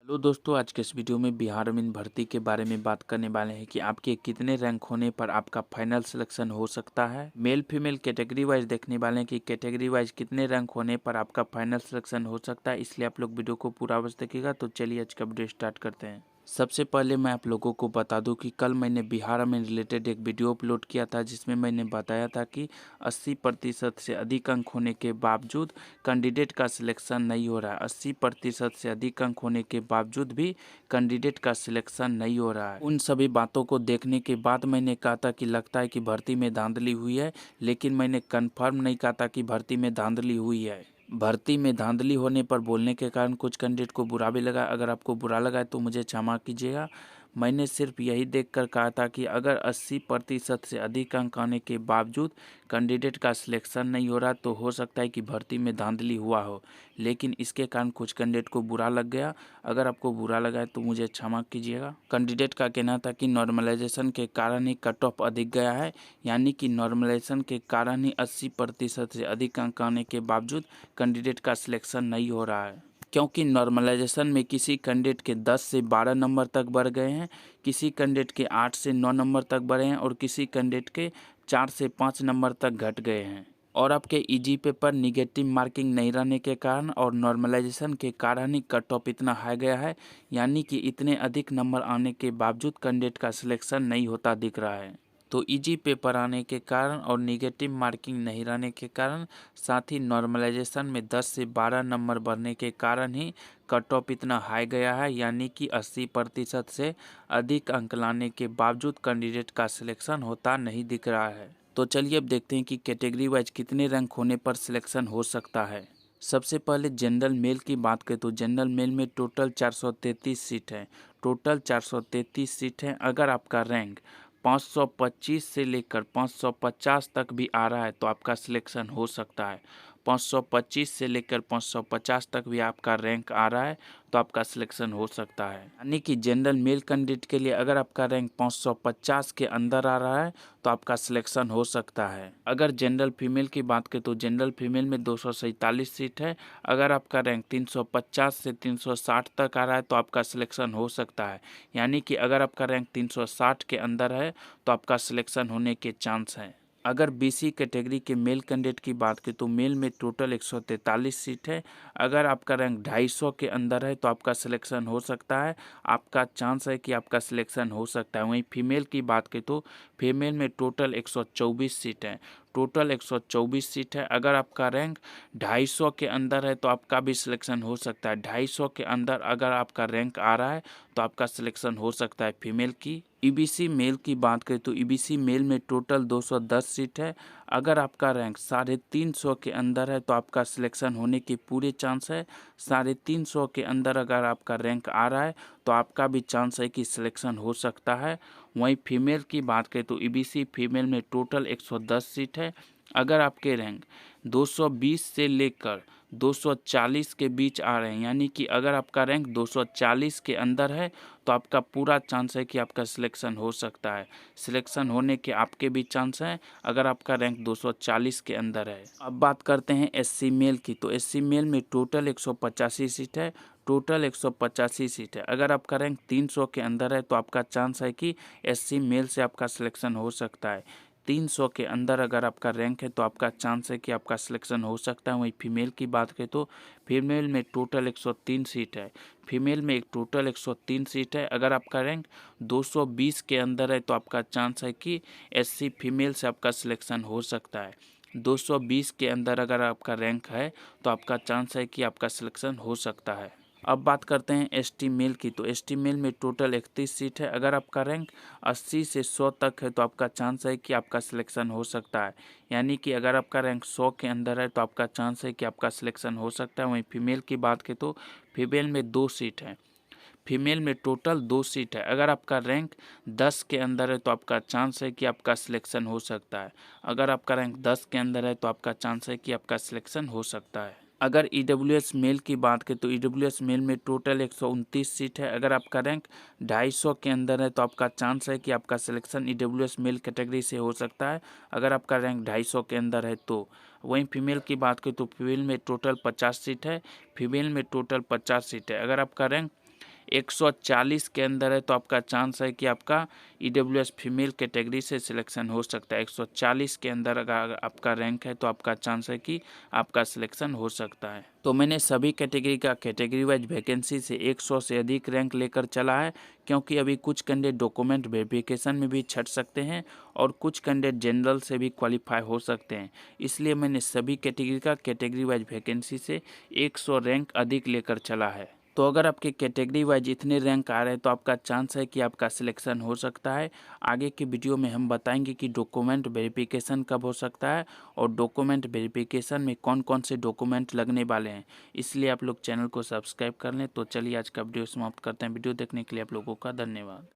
Hello दोस्तों, आज के इस वीडियो में बिहार में भर्ती के बारे में बात करने वाले हैं कि आपके कितने रैंक होने पर आपका फाइनल सिलेक्शन हो सकता है। मेल फीमेल कैटेगरी वाइज देखने वाले हैं कि कैटेगरी वाइज कितने रैंक होने पर आपका फाइनल सिलेक्शन हो सकता है, इसलिए आप लोग वीडियो को पूरा अवश्य देखिएगा। तो चलिए आज का वीडियो स्टार्ट करते हैं। सबसे पहले मैं आप लोगों को बता दूं कि कल मैंने बिहार में रिलेटेड एक वीडियो अपलोड किया था, जिसमें मैंने बताया था कि 80% से अधिक अंक होने के बावजूद कैंडिडेट का सिलेक्शन नहीं हो रहा है। 80% से अधिक अंक होने के बावजूद भी कैंडिडेट का सिलेक्शन नहीं हो रहा है। उन सभी बातों को देखने के बाद मैंने कहा था कि लगता है कि भर्ती में धांधली हुई है, लेकिन मैंने कंफर्म नहीं कहा था कि भर्ती में धांधली हुई है। भर्ती में धांधली होने पर बोलने के कारण कुछ कैंडिडेट को बुरा भी लगा। अगर आपको बुरा लगा है तो मुझे क्षमा कीजिएगा। मैंने सिर्फ यही देखकर कहा था कि अगर 80% से अधिक अंक आने के बावजूद कैंडिडेट का सिलेक्शन नहीं हो रहा तो हो सकता है कि भर्ती में धांधली हुआ हो, लेकिन इसके कारण कुछ कैंडिडेट को बुरा लग गया। अगर आपको बुरा लगा है तो मुझे क्षमा कीजिएगा। कैंडिडेट का कहना था कि नॉर्मलाइजेशन के कारण ही कट ऑफ अधिक गया है, यानी कि नॉर्मलाइजेशन के कारण ही 80% से अधिक अंक आने के बावजूद कैंडिडेट का सिलेक्शन नहीं हो रहा है। क्योंकि नॉर्मलाइजेशन में किसी कैंडिडेट के 10 से 12 नंबर तक बढ़ गए हैं, किसी कैंडिडेट के 8 से 9 नंबर तक बढ़े हैं और किसी कैंडिडेट के 4 से 5 नंबर तक घट गए हैं। और आपके इजी पेपर निगेटिव मार्किंग नहीं रहने के कारण और नॉर्मलाइजेशन के कारण ही कट ऑफ इतना हाई गया है, यानी कि इतने अधिक नंबर आने के बावजूद कैंडिडेट का सिलेक्शन नहीं होता दिख रहा है। तो इजी पेपर आने के कारण और निगेटिव मार्किंग नहीं रहने के कारण, साथ ही नॉर्मलाइजेशन में 10 से 12 नंबर बढ़ने के कारण ही कट ऑफ इतना हाई गया है, यानी कि 80% से अधिक अंक लाने के बावजूद कैंडिडेट का सिलेक्शन होता नहीं दिख रहा है। तो चलिए अब देखते हैं कि कैटेगरी वाइज कितने रैंक होने पर सिलेक्शन हो सकता है। सबसे पहले जनरल मेल की बात करें तो जनरल मेल में टोटल 433 सीट है। टोटल 433 सीट है। अगर आपका रैंक 525 से लेकर 550 तक भी आ रहा है तो आपका सिलेक्शन हो सकता है। 525 से लेकर 550 तक भी आपका रैंक आ रहा है तो आपका सिलेक्शन हो सकता है। यानी कि जनरल मेल कैंडिडेट के लिए अगर आपका रैंक 550 के अंदर आ रहा है तो आपका सिलेक्शन हो सकता है। अगर जनरल फीमेल की बात करें तो जनरल फीमेल में 247 सीट है। अगर आपका रैंक 350 से 360 तक आ रहा है तो आपका सिलेक्शन हो सकता है। यानी कि अगर आपका रैंक 360 के अंदर है तो आपका सिलेक्शन होने के चांस हैं। अगर बीसी कैटेगरी के मेल कैंडिडेट की बात करें तो मेल में टोटल 143 सीट है। अगर आपका रैंक 250 के अंदर है तो आपका सिलेक्शन हो सकता है। आपका चांस है कि आपका सिलेक्शन हो सकता है। वहीं फीमेल की बात करें तो फीमेल में टोटल 124 सीट है। टोटल 124 सीट है। अगर आपका रैंक 250 के अंदर है तो आपका भी सिलेक्शन हो सकता है। 250 के अंदर अगर आपका रैंक आ रहा है तो आपका सिलेक्शन हो सकता है फीमेल की। ईबीसी मेल की बात करें तो ईबीसी मेल में टोटल 210 सीट है। अगर आपका रैंक 350 के अंदर है तो आपका सिलेक्शन होने के पूरे चांस है। 350 के अंदर अगर आपका रैंक आ रहा है तो आपका भी चांस है कि सिलेक्शन हो सकता है। वहीं फीमेल की बात करें तो ईबीसी फीमेल में टोटल 110 सीट है। अगर आपके रैंक 220 से लेकर 240 के बीच आ रहे हैं, यानी कि अगर आपका रैंक 240 के अंदर है तो आपका पूरा चांस है कि आपका सिलेक्शन हो सकता है। सिलेक्शन होने के आपके भी चांस हैं अगर आपका रैंक 240 के अंदर है। अब बात करते हैं एससी मेल की, तो एससी मेल में टोटल 185 सीट है। टोटल 185 सीट है। अगर आपका रैंक 300 के अंदर है तो आपका चांस है कि एससी मेल से आपका सिलेक्शन हो सकता है। 300 के अंदर अगर आपका रैंक है तो आपका चांस है कि आपका सिलेक्शन हो सकता है। वहीं फीमेल की बात करें तो फीमेल में टोटल 103 सीट है। फीमेल में एक टोटल 103 सीट है। अगर आपका रैंक 220 के अंदर है तो आपका चांस है कि एससी फीमेल से आपका सिलेक्शन हो सकता है। 220 के अंदर अगर आपका रैंक है तो आपका चांस है कि आपका सिलेक्शन हो सकता है। अब बात करते हैं एसटी मेल की, तो एसटी मेल में टोटल 31 सीट है। अगर आपका रैंक 80 से 100 तक है तो आपका चांस है कि आपका सिलेक्शन हो सकता है। यानी कि अगर आपका रैंक 100 के अंदर है तो आपका चांस है कि आपका सिलेक्शन हो सकता है। वहीं फीमेल की बात करें तो फीमेल में 2 सीट है। फीमेल में टोटल 2 सीट है। अगर आपका रैंक 10 के अंदर है तो आपका चांस है कि आपका सिलेक्शन हो सकता है। अगर आपका रैंक 10 के अंदर है तो आपका चांस है कि आपका सिलेक्शन हो सकता है। अगर ईडब्ल्यूएस मेल की बात करें तो ईडब्ल्यूएस मेल में टोटल 129 सीट है। अगर आपका रैंक 250 के अंदर है तो आपका चांस है कि आपका सिलेक्शन ईडब्ल्यूएस मेल कैटेगरी से हो सकता है। अगर आपका रैंक 250 के अंदर है तो। वहीं फीमेल की बात करें तो फीमेल में टोटल 50 सीट है। फीमेल में टोटल 50 सीट है। अगर आपका रैंक 140 के अंदर है तो आपका चांस है कि आपका EWS फीमेल कैटेगरी से सिलेक्शन हो सकता है। 140 के अंदर अगर आपका रैंक है तो आपका चांस है कि आपका सिलेक्शन हो सकता है। तो मैंने सभी कैटेगरी का कैटेगरी वाइज वैकेंसी से 100 से अधिक रैंक लेकर चला है, क्योंकि अभी कुछ कैंडिडेट डॉक्यूमेंट वेरिफिकेशन में भी छट सकते हैं और कुछ कैंडिडेट जनरल से भी क्वालिफाई हो सकते हैं। इसलिए मैंने सभी कैटेगरी का कैटेगरी वाइज वैकेंसी से 100 रैंक अधिक लेकर चला है। तो अगर आपके कैटेगरी वाइज इतने रैंक आ रहे हैं तो आपका चांस है कि आपका सिलेक्शन हो सकता है। आगे की वीडियो में हम बताएंगे कि डॉक्यूमेंट वेरिफिकेशन कब हो सकता है और डॉक्यूमेंट वेरिफिकेशन में कौन कौन से डॉक्यूमेंट लगने वाले हैं। इसलिए आप लोग चैनल को सब्सक्राइब कर लें। तो चलिए आज का वीडियो समाप्त करते हैं। वीडियो देखने के लिए आप लोगों का धन्यवाद।